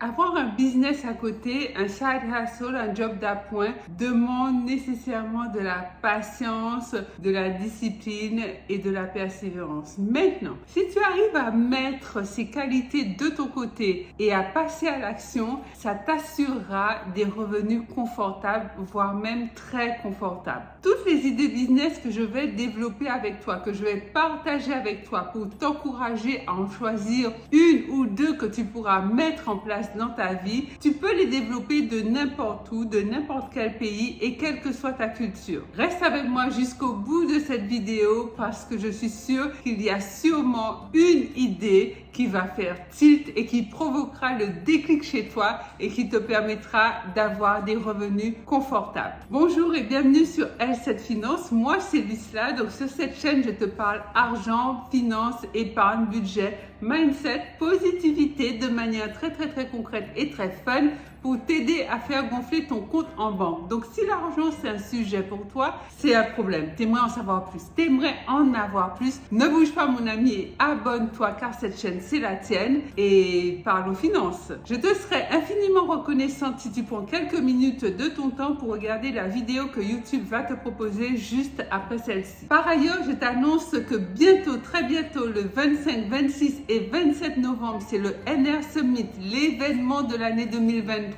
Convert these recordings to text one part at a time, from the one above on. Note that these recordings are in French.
Avoir un business à côté, un side hustle, un job d'appoint demande nécessairement de la patience, de la discipline et de la persévérance. Maintenant, si tu arrives à mettre ces qualités de ton côté et à passer à l'action, ça t'assurera des revenus confortables, voire même très confortables. Toutes les idées business que je vais développer avec toi, que je vais partager avec toi pour t'encourager à en choisir une ou deux que tu pourras mettre en place dans ta vie, tu peux les développer de n'importe où, de n'importe quel pays et quelle que soit ta culture. Reste avec moi jusqu'au bout de cette vidéo parce que je suis sûre qu'il y a sûrement une idée qui va faire tilt et qui provoquera le déclic chez toi et qui te permettra d'avoir des revenus confortables. Bonjour et bienvenue sur L7 Finance. Moi, c'est Visla. Donc, sur cette chaîne, je te parle argent, finance, épargne, budget, mindset, positivité de manière très concrète et très fun pour t'aider à faire gonfler ton compte en banque. Donc, si l'argent, c'est un sujet pour toi, c'est un problème. T'aimerais en savoir plus, t'aimerais en avoir plus. Ne bouge pas, mon ami, et abonne-toi car cette chaîne, c'est la tienne. Et parlons finances. Je te serais infiniment reconnaissante si tu prends quelques minutes de ton temps pour regarder la vidéo que YouTube va te proposer juste après celle-ci. Par ailleurs, je t'annonce que bientôt, très bientôt, le 25, 26 et 27 novembre, c'est le NR Summit, l'événement de l'année 2023.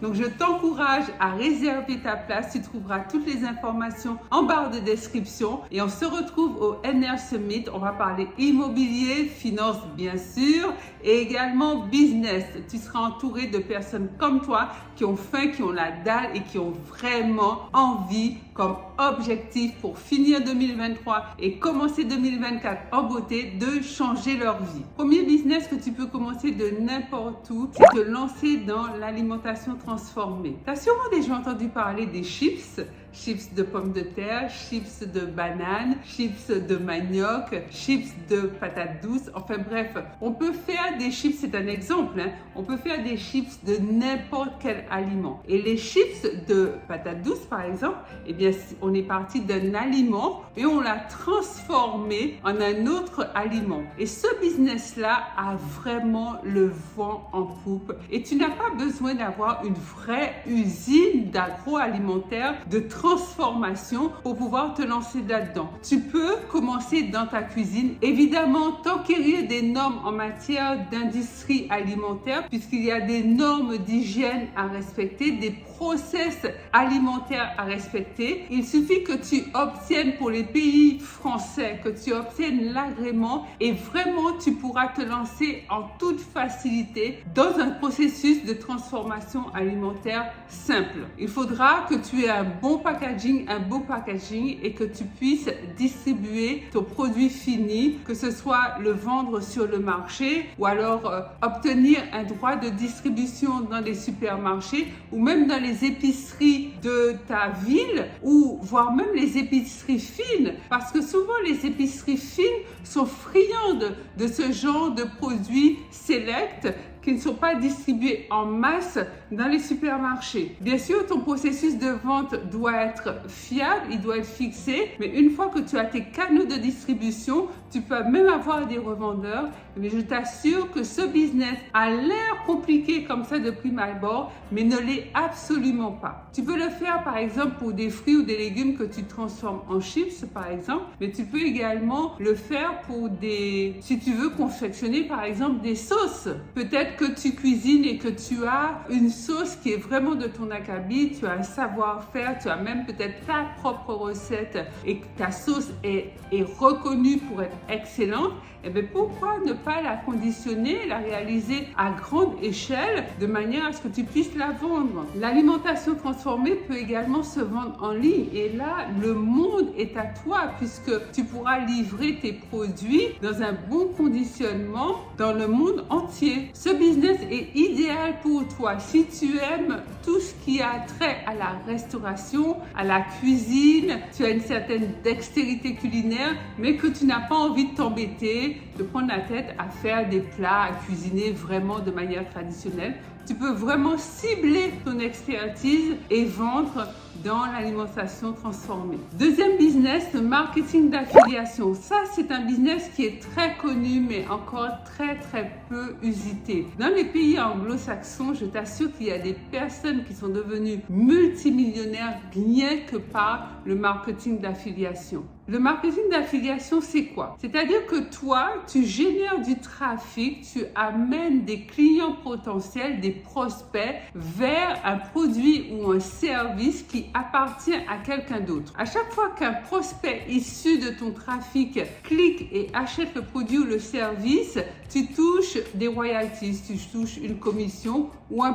Donc, je t'encourage à réserver ta place. Tu trouveras toutes les informations en barre de description. Et on se retrouve au NR Summit. On va parler immobilier, finance bien sûr, et également business. Tu seras entouré de personnes comme toi qui ont faim, qui ont la dalle et qui ont vraiment envie comme objectif pour finir 2023 et commencer 2024 en beauté de changer leur vie. Premier business que tu peux commencer de n'importe où, c'est de lancer dans l'alimentation transformée. Tu as sûrement déjà entendu parler des chips. Chips de pommes de terre, chips de bananes, chips de manioc, chips de patates douces. Enfin bref, on peut faire des chips, c'est un exemple, on peut faire des chips de n'importe quel aliment. Et les chips de patates douces, par exemple, eh bien, on est parti d'un aliment et on l'a transformé en un autre aliment. Et ce business-là a vraiment le vent en poupe. Et tu n'as pas besoin d'avoir une vraie usine d'agroalimentaire, de transformation pour pouvoir te lancer là-dedans. Tu peux commencer dans ta cuisine, évidemment t'enquérir des normes en matière d'industrie alimentaire puisqu'il y a des normes d'hygiène à respecter, des process alimentaires à respecter. Il suffit que tu obtiennes pour les pays français, que tu obtiennes l'agrément et vraiment tu pourras te lancer en toute facilité dans un processus de transformation alimentaire simple. Il faudra que tu aies un bon packaging, un beau packaging et que tu puisses distribuer ton produit fini, que ce soit le vendre sur le marché ou alors obtenir un droit de distribution dans les supermarchés ou même dans les épiceries de ta ville ou voire même les épiceries fines parce que souvent les épiceries fines sont friandes de ce genre de produits select qui ne sont pas distribués en masse dans les supermarchés. Bien sûr, ton processus de vente doit être fiable, il doit être fixé, mais une fois que tu as tes canaux de distribution, tu peux même avoir des revendeurs, mais je t'assure que ce business a l'air compliqué comme ça de prime abord, mais ne l'est absolument pas. Tu peux le faire par exemple pour des fruits ou des légumes que tu transformes en chips par exemple, mais tu peux également le faire pour si tu veux confectionner par exemple des sauces. Peut-être que tu cuisines et que tu as une sauce qui est vraiment de ton acabit, tu as un savoir-faire, tu as même peut-être ta propre recette et que ta sauce est reconnue pour être excellente, et bien pourquoi ne pas la conditionner, la réaliser à grande échelle de manière à ce que tu puisses la vendre. L'alimentation transformée peut également se vendre en ligne et là, le monde est à toi puisque tu pourras livrer tes produits dans un bon conditionnement dans le monde entier. Ce business est idéal pour toi si tu aimes tout ce qui a trait à la restauration, à la cuisine, tu as une certaine dextérité culinaire, mais que tu n'as pas envie de t'embêter te prendre la tête à faire des plats, à cuisiner vraiment de manière traditionnelle. Tu peux vraiment cibler ton expertise et vendre dans l'alimentation transformée. Deuxième business, le marketing d'affiliation. Ça, c'est un business qui est très connu, mais encore très peu usité. Dans les pays anglo-saxons, je t'assure qu'il y a des personnes qui sont devenues multimillionnaires rien que par le marketing d'affiliation. Le marketing d'affiliation, c'est quoi? C'est-à-dire que toi, tu génères du trafic, tu amènes des clients potentiels, des prospects vers un produit ou un service qui appartient à quelqu'un d'autre. À chaque fois qu'un prospect issu de ton trafic clique et achète le produit ou le service, tu touches des royalties, tu touches une commission ou un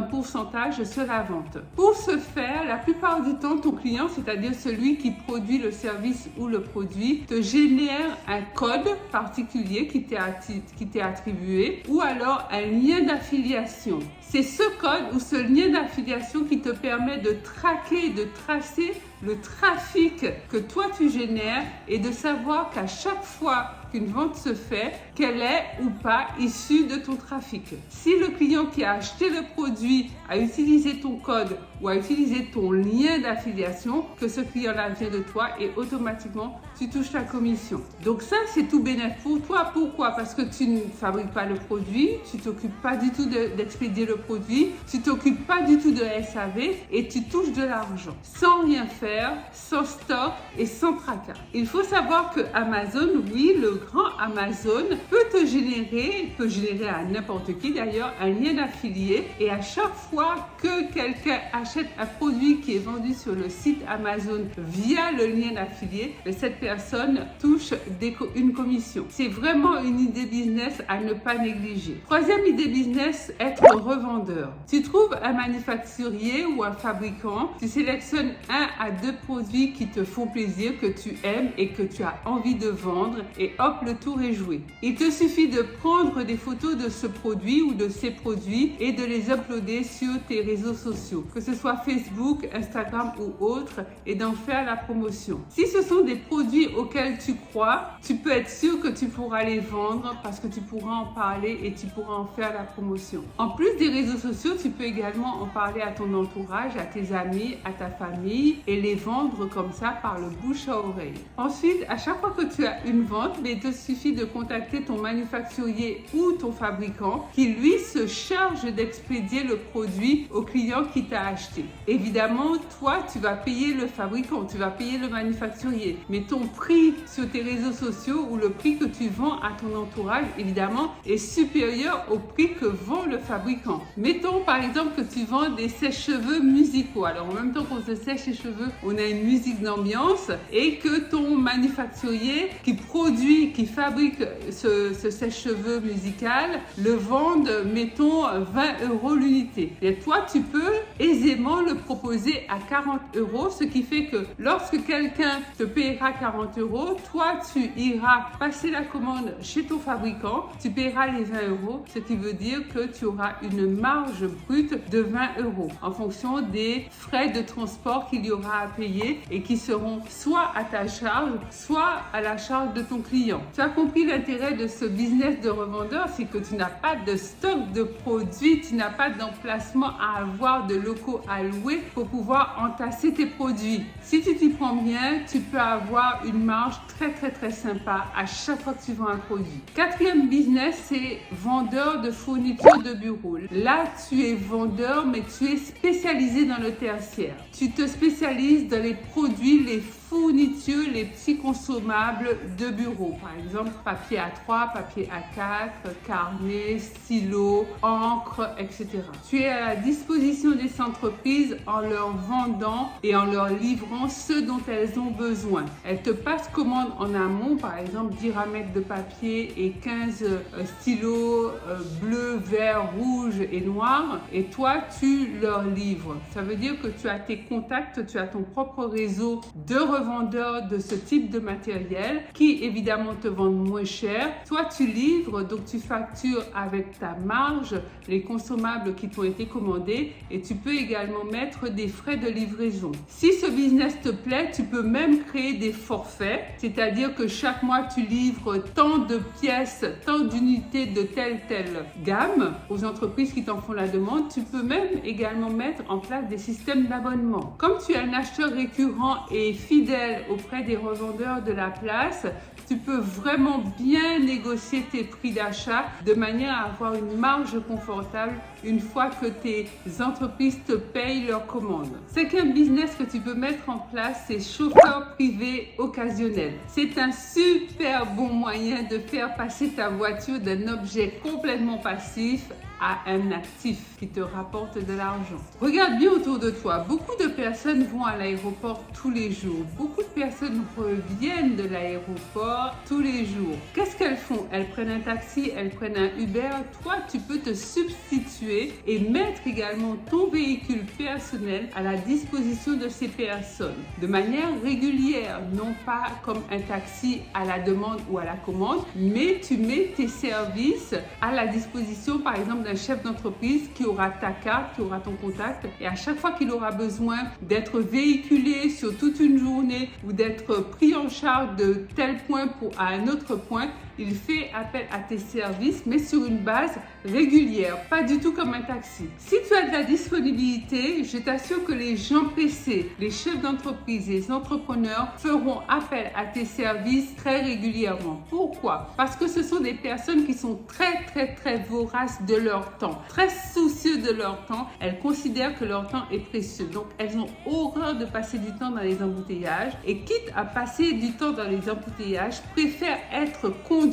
pourcentage sur la vente. Pour ce faire, la plupart du temps, ton client, c'est-à-dire celui qui produit le service ou le produit, te génère un code particulier qui t'est attribué ou alors un lien d'affiliation. C'est ce code ou ce lien d'affiliation qui te permet de traquer, de tracer le trafic que toi tu génères et de savoir qu'à chaque fois qu'une vente se fait, qu'elle est ou pas issue de ton trafic. Si le client qui a acheté le produit a utilisé ton code ou a utilisé ton lien d'affiliation, que ce client-là vient de toi et automatiquement tu touches ta commission. Donc ça, c'est tout bénéfice pour toi. Pourquoi? Parce que tu ne fabriques pas le produit, tu t'occupes pas du tout d'expédier le produit, tu t'occupes pas du tout de SAV et tu touches de l'argent sans rien faire, sans stock et sans tracas. Il faut savoir que Amazon, oui, le grand Amazon peut générer à n'importe qui d'ailleurs un lien d'affilié et à chaque fois que quelqu'un achète un produit qui est vendu sur le site Amazon via le lien d'affilié, cette personne touche une commission. C'est vraiment une idée business à ne pas négliger. Troisième idée business, être revendeur. Tu trouves un manufacturier ou un fabricant, tu sélectionnes 1 à 2 produits qui te font plaisir, que tu aimes et que tu as envie de vendre et hop, le tour est joué. Il te suffit de prendre des photos de ce produit ou de ces produits et de les uploader sur tes réseaux sociaux, que ce soit Facebook, Instagram ou autre, et d'en faire la promotion. Si ce sont des produits auxquels tu crois, tu peux être sûr que tu pourras les vendre parce que tu pourras en parler et tu pourras en faire la promotion. En plus des réseaux sociaux, tu peux également en parler à ton entourage, à tes amis, à ta famille et les vendre comme ça par le bouche à oreille. Ensuite, à chaque fois que tu as une vente, il te suffit de contacter ton manufacturier ou ton fabricant qui lui se charge d'expédier le produit au client qui t'a acheté. Évidemment, toi, tu vas payer le fabricant, tu vas payer le manufacturier, mais ton prix sur tes réseaux sociaux ou le prix que tu vends à ton entourage, évidemment, est supérieur au prix que vend le fabricant. Mettons par exemple que tu vends des sèche-cheveux musicaux. Alors en même temps qu'on se sèche les cheveux, on a une musique d'ambiance et que ton manufacturier qui fabrique ce sèche-cheveux musical le vende, mettons, 20 € l'unité. Et toi, tu peux aisément le proposer à 40 €, ce qui fait que lorsque quelqu'un te paiera 40 €, toi, tu iras passer la commande chez ton fabricant, tu paieras les 20 €, ce qui veut dire que tu auras une marge brute de 20 € en fonction des frais de transport qu'il y aura à payer et qui seront soit à ta charge, soit à la charge de ton client. Tu as compris l'intérêt de ce business de revendeur, c'est que tu n'as pas de stock de produits, tu n'as pas d'emplacement à avoir, de locaux à louer pour pouvoir entasser tes produits. Si tu t'y prends bien, tu peux avoir une marge très sympa à chaque fois que tu vends un produit. Quatrième business, c'est vendeur de fournitures de bureau. Là, tu es vendeur, mais tu es spécialisé dans le tertiaire. Tu te spécialises dans les produits, les fournitures, les petits consommables de bureau. Par exemple, papier A3, papier A4, carnet, stylo, encre, etc. Tu es à la disposition des entreprises en leur vendant et en leur livrant ce dont elles ont besoin. Elles te passent commande en amont, par exemple 10 ramettes de papier et 15 stylos bleu, vert, rouge et noir, et toi, tu leur livres. Ça veut dire que tu as tes contacts, tu as ton propre réseau de revendeurs de ce type de matériel qui évidemment te vendent moins cher. Toi, tu livres, donc tu factures avec ta marge les consommables qui t'ont été commandés et tu peux également mettre des frais de livraison. Si ce business te plaît, tu peux même créer des forfaits, c'est-à-dire que chaque mois tu livres tant de pièces, tant d'unités de telle gamme aux entreprises qui t'en font la demande. Tu peux même également mettre en place des systèmes d'abonnement. Comme tu es un acheteur récurrent et fidèle auprès des revendeurs de la place, tu peux vraiment bien négocier tes prix d'achat de manière à avoir une marge confortable une fois que tes entreprises te payent leurs commandes. C'est qu'un business que tu peux mettre en place, c'est chauffeur privé occasionnel. C'est un super bon moyen de faire passer ta voiture d'un objet complètement passif à un actif qui te rapporte de l'argent. Regarde bien autour de toi. Beaucoup de personnes vont à l'aéroport tous les jours. Beaucoup de personnes reviennent de l'aéroport tous les jours. Qu'est-ce qu'elles font? Elles prennent un taxi, elles prennent un Uber. Toi, tu peux te substituer et mettre également ton véhicule personnel à la disposition de ces personnes de manière régulière, non pas comme un taxi à la demande ou à la commande, mais tu mets tes services à la disposition, par exemple, d'un chef d'entreprise qui aura ta carte, qui aura ton contact, et à chaque fois qu'il aura besoin d'être véhiculé sur toute une journée ou d'être pris en charge de tel point à un autre point, il fait appel à tes services, mais sur une base régulière, pas du tout comme un taxi. Si tu as de la disponibilité, je t'assure que les gens pressés, les chefs d'entreprise et les entrepreneurs feront appel à tes services très régulièrement. Pourquoi? Parce que ce sont des personnes qui sont très voraces de leur temps, très soucieux de leur temps. Elles considèrent que leur temps est précieux. Donc, elles ont horreur de passer du temps dans les embouteillages et quitte à passer du temps dans les embouteillages, préfèrent être conduites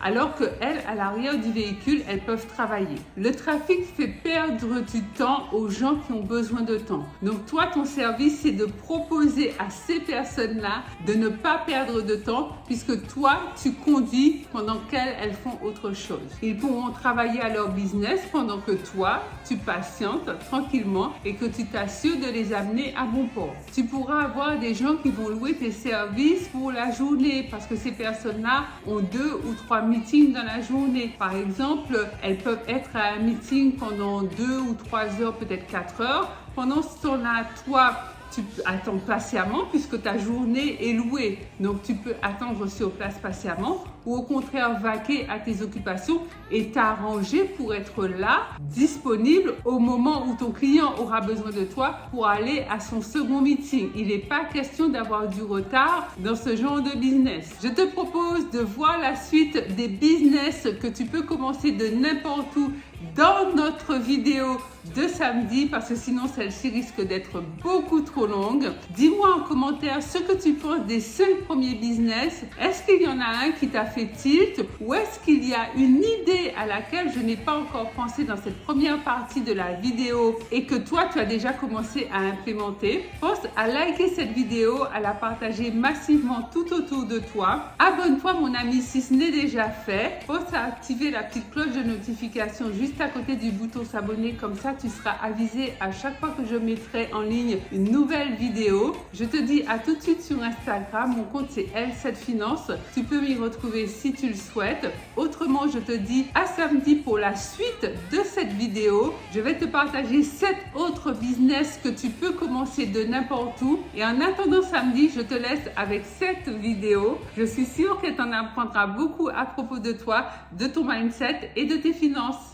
alors qu'elles, à l'arrière du véhicule, elles peuvent travailler. Le trafic fait perdre du temps aux gens qui ont besoin de temps. Donc toi, ton service, c'est de proposer à ces personnes-là de ne pas perdre de temps puisque toi, tu conduis pendant qu'elles font autre chose. Ils pourront travailler à leur business pendant que toi, tu patientes tranquillement et que tu t'assures de les amener à bon port. Tu pourras avoir des gens qui vont louer tes services pour la journée parce que ces personnes-là ont 2 ou 3 meetings dans la journée. Par exemple, elles peuvent être à un meeting pendant 2 ou 3 heures, peut-être 4 heures. Pendant ce temps-là, toi, tu attends patiemment puisque ta journée est louée. Donc, tu peux attendre sur place patiemment ou au contraire vaquer à tes occupations et t'arranger pour être là, disponible au moment où ton client aura besoin de toi pour aller à son second meeting. Il n'est pas question d'avoir du retard dans ce genre de business. Je te propose de voir la suite des business que tu peux commencer de n'importe où dans notre vidéo de samedi parce que sinon celle-ci risque d'être beaucoup trop longue. Dis-moi en commentaire ce que tu penses des 5 premiers business. Est-ce qu'il y en a un qui t'a fait tilt ou est-ce qu'il y a une idée à laquelle je n'ai pas encore pensé dans cette première partie de la vidéo et que toi tu as déjà commencé à implémenter? Pense à liker cette vidéo, à la partager massivement tout autour de toi. Abonne-toi mon ami si ce n'est déjà fait. Pense à activer la petite cloche de notification juste à côté du bouton s'abonner, comme ça tu seras avisé à chaque fois que je mettrai en ligne une nouvelle vidéo. Je te dis à tout de suite sur Instagram, mon compte c'est L7Finance, tu peux m'y retrouver si tu le souhaites. Autrement, je te dis à samedi pour la suite de cette vidéo. Je vais te partager 7 autres business que tu peux commencer de n'importe où et en attendant samedi, je te laisse avec cette vidéo. Je suis sûre qu'elle t'en apprendra beaucoup à propos de toi, de ton mindset et de tes finances.